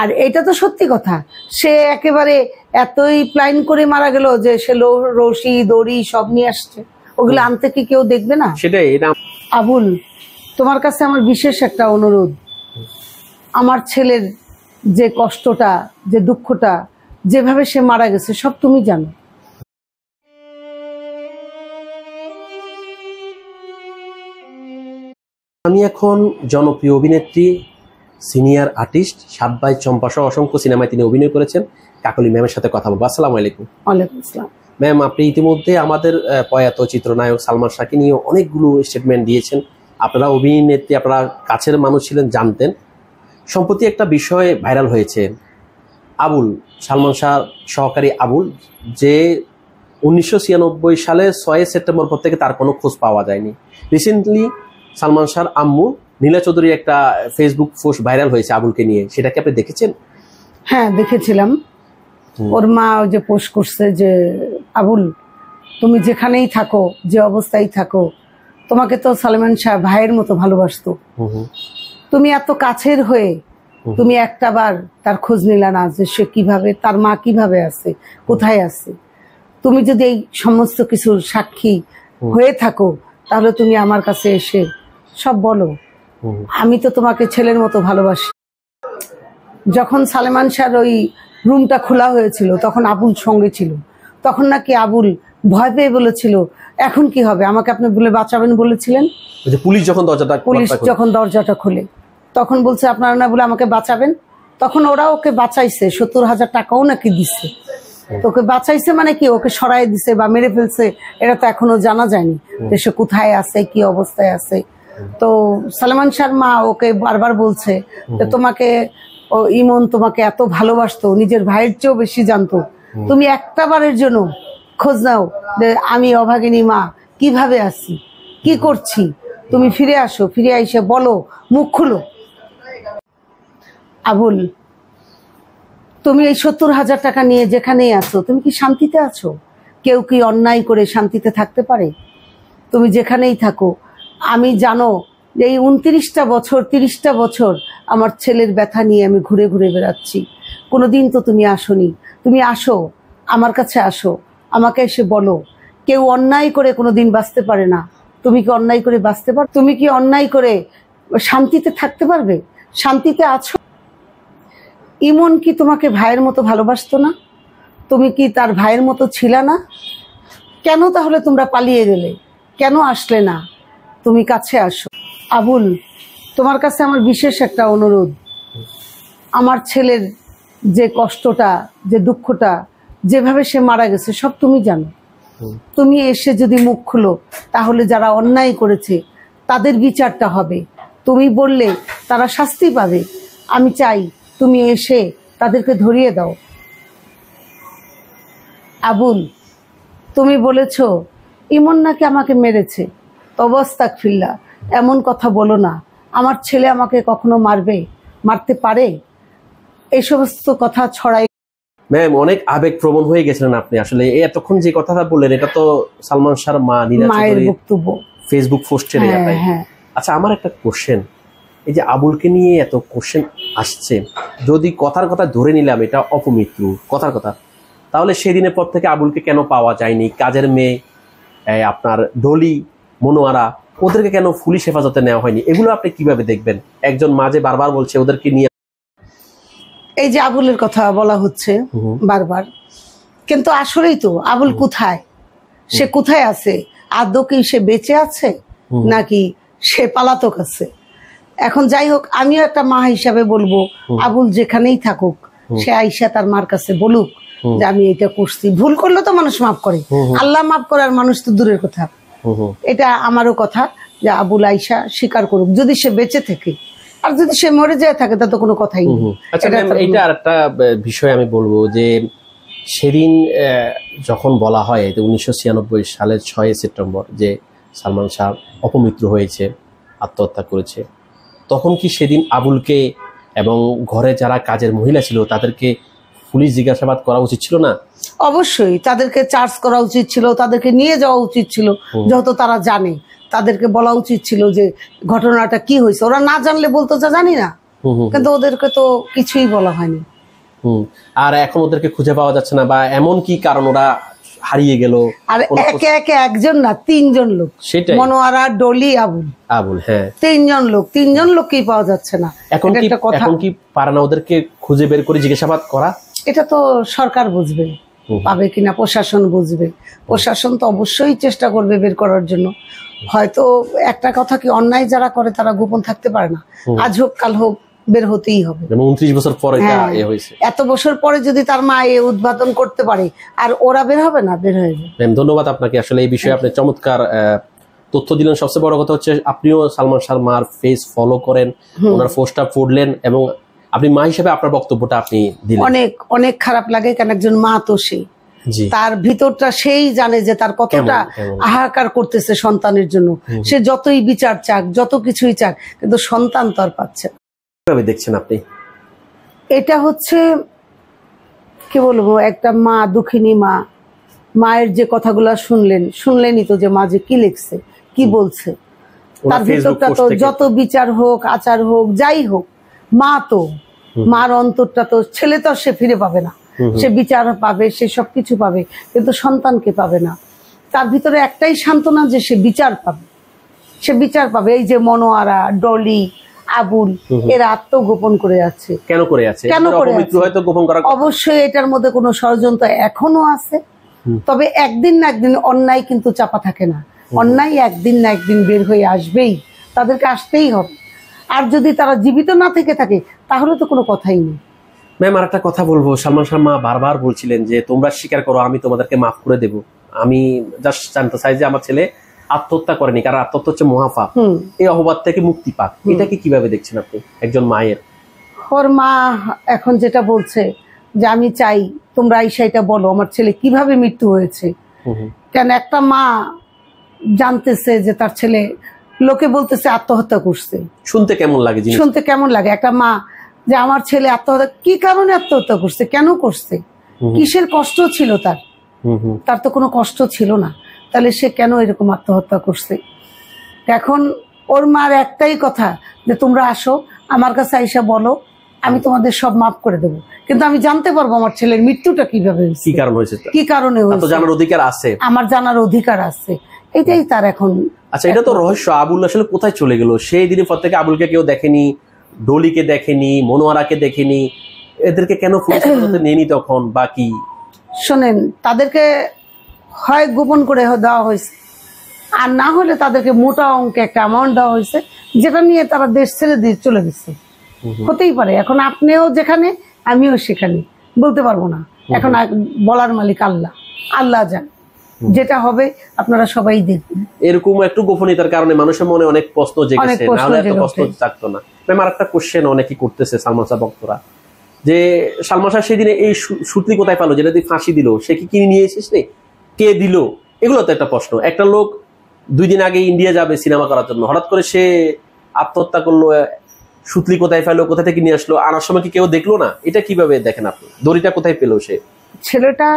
আর এটা তো সত্যি কথা, সে একেবারে এতই প্ল্যান করে মারা গেল যে সে রশি দড়ি সব নিয়ে আসছে, ওগুলো আনতে কি কেউ দেখবে না? সেটাই। আবুল, তোমার কাছে আমার বিশেষ একটা অনুরোধ, আমার ছেলের যে কষ্টটা, যে দুঃখটা, যেভাবে সে মারা গেছে সব তুমি জানো। আমি এখন জনপ্রিয় অভিনেত্রী, সিনিয়র আর্টিস্ট সাত ভাই চম্পা সহ অসংখ্য সিনেমায় তিনি অভিনয় করেছেন কাকলি ম্যামের সাথে কথা বলবো। আসসালামু আলাইকুম। ওয়ালাইকুম আসসালাম। ম্যাম, আপনি ইতিমধ্যে আমাদের প্রয়াত চিত্রনায়ক সালমান শাহকে নিয়ে অনেকগুলো স্টেটমেন্ট দিয়েছেন। আপনারা অভিনেত্রী, আপনারা কাছের মানুষ ছিলেন, জানতেন। সম্প্রতি একটা বিষয় ভাইরাল হয়েছে, আবুল, সালমান শাহ সহকারী আবুল, যে 1996 সালে 6 সেপ্টেম্বর পর থেকে তার কোনো খোঁজ পাওয়া যায়নি। রিসেন্টলি সালমান শাহর আম্মু নীলা চৌধুরী একটা ফেসবুক পোস্ট ভাইরাল হয়েছে আবুলকে নিয়ে, সেটা কি আপনি দেখেছেন? হ্যাঁ, দেখেছিলাম। ওর মা যে পোস্ট করছে যে আবুল, তুমি যেখানেই থাকো, যে অবস্থায় থাকো, তোমাকে তো সালমান শাহ ভাইয়ের মতো ভালোবাসতো, তুমি এত কাছের হয়ে তুমি একটাবার তার খোঁজ নিলা না যে সে কিভাবে, তার মা কিভাবে আছে, কোথায় আছে। তুমি যদি এই সমস্ত কিছুর সাক্ষী হয়ে থাকো তাহলে তুমি আমার কাছে এসে সব বলো। আমি তো তোমাকে ছেলের মতো ভালোবাসি। যখন সালমান শাহর ওই রুমটা খোলা হয়েছিল তখন আবুল সঙ্গে ছিল, তখন নাকি আবুল ভয় পেয়ে বলেছিল এখন কি হবে, আমাকে আপনি বলে বাঁচাবেন বলেছিলেন। পুলিশ যখন দরজাটা খোলে তখন বলছে আপনারা না বলে আমাকে বাঁচাবেন। তখন ওরা ওকে বাঁচাইছে, 70,000 টাকাও নাকি দিচ্ছে। তোকে বাঁচাইছে মানে কি, ওকে সরাই দিছে বা মেরে ফেলছে এটা তো এখনো জানা যায়নি যে সে কোথায় আছে, কি অবস্থায় আছে। তো সালমান শাহর মা ওকে বারবার বলছে যে তোমাকে ইমন তোমাকে এত ভালোবাসতো, নিজের ভাইয়ের চেয়েও বেশি জানতো, তুমি একটা বারের জন্য খোঁজ নাও যে আমি অভাগিনী মা কিভাবে আছি, কি করছি, তুমি ফিরে আসো, ফিরে এসে বলো, মুখ খুলো। আবুল, তুমি এই 70,000 টাকা নিয়ে যেখানেই আছো তুমি কি শান্তিতে আছো? কেউ কি অন্যায় করে শান্তিতে থাকতে পারে? তুমি যেখানেই থাকো, আমি জানো যে এই 29টা বছর 30টা বছর আমার ছেলের ব্যথা নিয়ে আমি ঘুরে ঘুরে বেড়াচ্ছি। কোনোদিন তো তুমি আসোনি। তুমি আসো, আমার কাছে আসো, আমাকে এসে বলো। কেউ অন্যায় করে কোনোদিন বাঁচতে পারে না। তুমি কি অন্যায় করে বাঁচতে পারো? তুমি কি অন্যায় করে শান্তিতে থাকতে পারবে? শান্তিতে আছো? ইমন কি তোমাকে ভাইয়ের মতো ভালোবাসতো না? তুমি কি তার ভাইয়ের মতো ছিল না? কেন তাহলে তোমরা পালিয়ে গেলে? কেন আসলে না? তুমি কাছে আসো। আবুল, তোমার কাছে আমার বিশেষ একটা অনুরোধ, আমার ছেলের যে কষ্টটা, যে দুঃখটা, যেভাবে সে মারা গেছে সব তুমি জানো। তুমি এসে যদি মুখ খুলো তাহলে যারা অন্যায় করেছে তাদের বিচারটা হবে। তুমি বললে তারা শাস্তি পাবে। আমি চাই তুমি এসে তাদেরকে ধরিয়ে দাও। আবুল, তুমি বলেছ ইমন নাকি আমাকে মেরেছে, তবাস্তাগফিরুল্লাহ, এমন কথা বলো না। আমার ছেলে আমাকে কখনো মারতে পারে? এই সমস্ত কথা ছড়াই। ম্যাম, অনেক আবেগ প্রবণ হয়ে গেছিলেন আপনি। আসলে এতক্ষণ যে কথাটা বললেন এটা তো সালমান শাহর মা নীলা মায়ের বক্তব্য ফেসবুক পোস্টে। আচ্ছা, আমার একটা কোশ্চেন, এই যে আবুলকে নিয়ে এত কোশ্চেন আসছে, যদি কথার কথা ধরে নিলাম এটা অপমৃত্যু কথার কথা, তাহলে সেদিনের পর থেকে আবুলকে কেন পাওয়া যায়নি? কাজের মেয়ে আপনার ডলি, মনোয়ারা, ওদেরকে কেন পুলিশ হেফাজতে নেওয়া হয়নি? এগুলো আপনি কিভাবে দেখবেন? একজন মা যে বারবার বলছে ওদেরকে নিয়ে, এই যে আবুলের কথা বলা হচ্ছে বারবার, কিন্তু আসলেই তো আবুল কোথায়, সে কোথায় আছে? আদৌ কি সে বেঁচে আছে নাকি সে পলাতক আছে? এখন যাই হোক, আমিও একটা মা হিসাবে বলবো আবুল যেখানেই থাকুক সে আইসা তার মার কাছে বলুক যে আমি এটা করছি। ভুল করলে তো মানুষ মাফ করে, আল্লাহ মাফ করে, আর মানুষ তো দূরের কথা। এটা আমারও কথা যে আবুল আইসা স্বীকার করুক যদি সে বেঁচে থাকে, আর যদি সে মরে যায় থাকে তা তো কোনো কথাই নেই। আচ্ছা, এটা আরেকটা বিষয় আমি বলবো যে সেদিন যখন বলা হয় 1996 সালের 6 সেপ্টেম্বর যে সালমান শাহ অপমৃত্যু হয়েছে, আত্মহত্যা করেছে, তখন কি সেদিন আবুলকে এবং ঘরে যারা কাজের মহিলা ছিল তাদেরকে পুলিশ জিজ্ঞাসাবাদ করা উচিত ছিল না? অবশ্যই তাদেরকে চার্জ করা উচিত ছিল, তাদেরকে নিয়ে যাওয়া উচিত ছিল, যেহেতু তারা জানে তাদেরকে বলা উচিত ছিল যে ঘটনাটা কি হয়েছে। ওরা না জানলে বলতো যে জানি না, কিন্তু ওদেরকে তো কিছুই বলা হয়নি। আর এখন ওদেরকে খুঁজে পাওয়া যাচ্ছে না, বা এমন কি কারণ ওরা হারিয়ে গেল? আর একে একে একজন না 3 জন লোক, মনোয়ারা, ডলি, আবুল, হ্যাঁ 3 জন লোককেই পাওয়া যাচ্ছে না। এখন কি পারে না ওদেরকে খুঁজে বের করে জিজ্ঞাসাবাদ করা? এটা তো সরকার বুঝবে, পাবে কিনা প্রশাসন বুঝবে। প্রশাসন তো অবশ্যই চেষ্টা করবে বের করার জন্য। হয়তো একটা কথা কি, অন্যায় যারা করে তারা গোপন থাকতে পারে না, আজ হোক কাল হোক বের হতেই হবে। 29 বছর পরে এত বছর পরে যদি তার মা উদ্বোধন করতে পারে, আর ওরা বের হবে না? বের হয়ে যাবে। ধন্যবাদ আপনাকে, আসলে এই বিষয়ে আপনি চমৎকার তথ্য দিলেন। সবচেয়ে বড় কথা হচ্ছে আপনিও সালমান শাহর মার ফেস ফলো করেন, ওনার পোস্টটা পড়লেন, এবং আপনি মা হিসেবে আপনার বক্তব্যটা আপনি দিলেন। অনেক অনেক খারাপ লাগে, কারণ একজন মা তো তার ভিতরটা সেই জানে যে তার কতটা হাহাকার করতেছে সন্তানের জন্য। সে যতই বিচার চাক, যত কিছুই চাক, কিন্তু সন্তান তো আর পাচ্ছে না। কিভাবে দেখছেন আপনি? এটা হচ্ছে কি বলবো, একটা মা, দুঃখিনী মা, মায়ের যে কথাগুলা শুনলেনই তো, যে মা যে কি লিখছে, কি বলছে, তার ভিতরটা তো যত বিচার হোক, আচার হোক, যাই হোক, মা তো, মার অন্তরটা তো, ছেলে তো সে ফিরে পাবে না, সে বিচার পাবে, সে সবকিছু পাবে, কিন্তু সন্তানকে পাবে না। তার ভিতরে একটাই সান্ত্বনা যে সে বিচার পাবে। এই যে মনোয়ারা, ডলি, আবুল, এরা আত্মগোপন করে আছে। কেন করে আছে? অবশ্যই এটার মধ্যে কোনো ষড়যন্ত্র এখনো আছে। তবে একদিন না একদিন অন্যায় কিন্তু চাপা থাকে না, অন্যায় একদিন না একদিন বের হয়ে আসবেই, তাদেরকে আসতেই হবে। আর যদি তারা জীবিত না থেকে থাকে তাহলে তো কোনো কথাই নেই। ম্যাম, আর একটা কথা বলবো, সালমান শাহ মা বারবার বলছিলেন যে তোমরা স্বীকার করো, আমি তোমাদেরকে মাফ করে দেব। আমি জাস্ট জানতে চাই যে আমার ছেলে আত্মহত্যা করেনি, কারণ আত্মহত্যা হচ্ছে মহাপাপ, এই অপবাদ থেকে মুক্তি পাক। এটাকে কিভাবে দেখছেন আপনি একজন মায়ের? ওর মা এখন যেটা বলছে যে আমি চাই তোমরা এই সেইটা বলো আমার ছেলে কিভাবে মৃত্যু হয়েছে। কেন একটা মা জানতেছে যে তার ছেলে, লোকে বলতেছে আত্মহত্যা করছে, শুনতে কেমন লাগে? শুনতে কেমন লাগে একটা মা যে আমার ছেলে আত্মহত্যা, কি কারণে আত্মহত্যা করছে, কেন করছে, কিসের কষ্ট ছিল তার? তার তো কোনো কষ্ট ছিল না, তাহলে সে কেন এরকম আত্মহত্যা করছে? এখন ওর মার একটাই কথা যে তোমরা আসো আমার কাছে আইসা বলো, আমি তোমাদের সব মাফ করে দেবো, কিন্তু আমি জানতে পারবো আমার ছেলের মৃত্যুটা কিভাবে হয়েছে, কি কারণে হয়েছে, জানার অধিকার আছে, আমার জানার অধিকার আছে, এটাই তার এখন। আচ্ছা, এটা তো রহস্য। আবুল আসলে কোথায় চলে গেল? সেই দিনের পর থেকে আবুলকে কেউ দেখেনি, ডলিকে দেখেনি, মনোয়ারাকে দেখেনি, এদেরকে কেন পুলিশ নেয়নি তখন? বাকি শোনেন, তাদেরকে হয় গোপন করে দেওয়া হয়েছে, আর না হলে তাদেরকে মোটা অঙ্কে একটা অ্যামাউন্ট দেওয়া হয়েছে, যেটা নিয়ে তারা দেশ ছেড়ে দিয়ে চলে গেছে। হতেই পারে, এখন আপনিও যেখানে আমিও সেখানে, বলতে পারবো না। এখন বলার মালিক আল্লাহ, আল্লাহ জান, যেটা হবে আপনারা সবাই দেখবেন। এরকম একটু গোপনীয়তার কারণে মানুষের মনে অনেক প্রশ্ন জেগেছে, নাহলে এত প্রশ্ন থাকতো না। ম্যাম, আর একটা কোশ্চেন অনেকেই করতেছে সালমান শাহ ভক্তরা, যে সালমান শাহ সেদিনে এই সূত্রি কোথায় পালো, যেটা দিয়ে ফাঁসি দিল, সে কি কিনে নিয়ে এসেছিস, কে দিল? এগুলো তো একটা প্রশ্ন। একটা লোক 2 দিন আগে ইন্ডিয়া যাবে সিনেমা করার জন্য, হঠাৎ করে সে আত্মহত্যা করলো, সূত্রি কোথায় পেলো, কোথা থেকে নিয়ে আসলো, আনার সময় কি কেউ দেখলো না? এটা কিভাবে দেখেন আপনি? দড়িটা কোথায় পেলো সে? ছেলেটা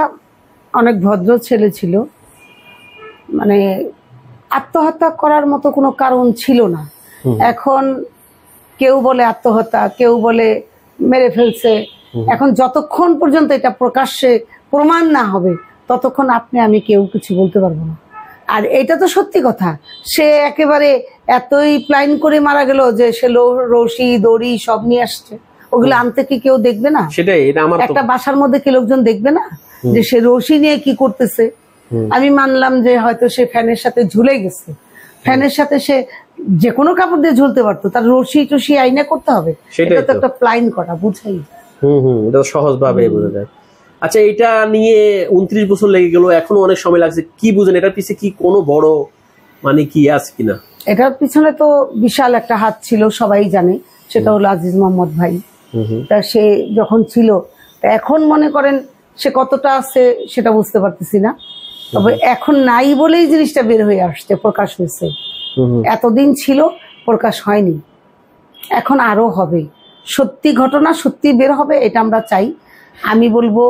অনেক ভদ্র ছেলে ছিল, মানে আত্মহত্যা করার মতো কোনো কারণ ছিল না। এখন কেউ বলে আত্মহত্যা, কেউ বলে মেরে ফেলছে। এখন যতক্ষণ পর্যন্ত এটা প্রকাশ্যে প্রমাণ না হবে ততক্ষণ আপনি আমি কেউ কিছু বলতে পারবো না। আর এটা তো সত্যি কথা, সে একেবারে এতই প্ল্যান করে মারা গেল যে সে রশি দড়ি সব নিয়ে আসছে, ওগুলো আনতে কি কেউ দেখবে না? সেটাই, এটা আমার একটা বাসার মধ্যে কি লোকজন দেখবে না যে সে রশি নিয়ে কি করতেছে? আমি মানলাম যে হয়তো সে ফ্যানের সাথে ঝুলে গেছে, ফ্যানের সাথে সে যে কোনো কাপড় দিয়ে ঝুলতে পারতো, তার রশি টসি আইনা করতে হবে, এটা তো একটা প্ল্যান করা, বুঝাই। এটা সহজ ভাবে বোঝা যায়। আচ্ছা, এটা নিয়ে 29 বছর লেগে গেল, এখনো অনেক সময় লাগছে, কি বুঝেন এটার পিছনে কি কোনো বড় মানে কি আছে কিনা? এটার পিছনে তো বিশাল একটা হাত ছিল, সবাই জানে, সেটা হলো আজিজ মোহাম্মদ ভাই। তা সে যখন ছিল, এখন মনে করেন সে কতটা আছে সেটা বুঝতে পারতেছি না, তবে এখন নাই বলেই জিনিসটা বের হয়ে আসছে, প্রকাশ হয়েছে। এতদিন ছিল, প্রকাশ হয়নি, এখন আরো হবে। সত্যি ঘটনা সত্যি বের হবে, এটা আমরা চাই। আমি বলবো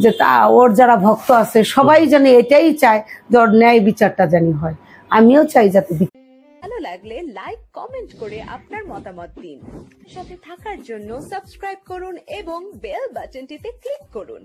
যে ওর যারা ভক্ত আছে সবাই জানি এটাই চায় যে ওর ন্যায় বিচারটা জানি হয়। আমিও চাই যাতে ভালো লাগলে লাইক কমেন্ট করে আপনার মতামত দিন। সাথে থাকার জন্য সাবস্ক্রাইব করুন এবং বেল বাটনটিতে ক্লিক করুন।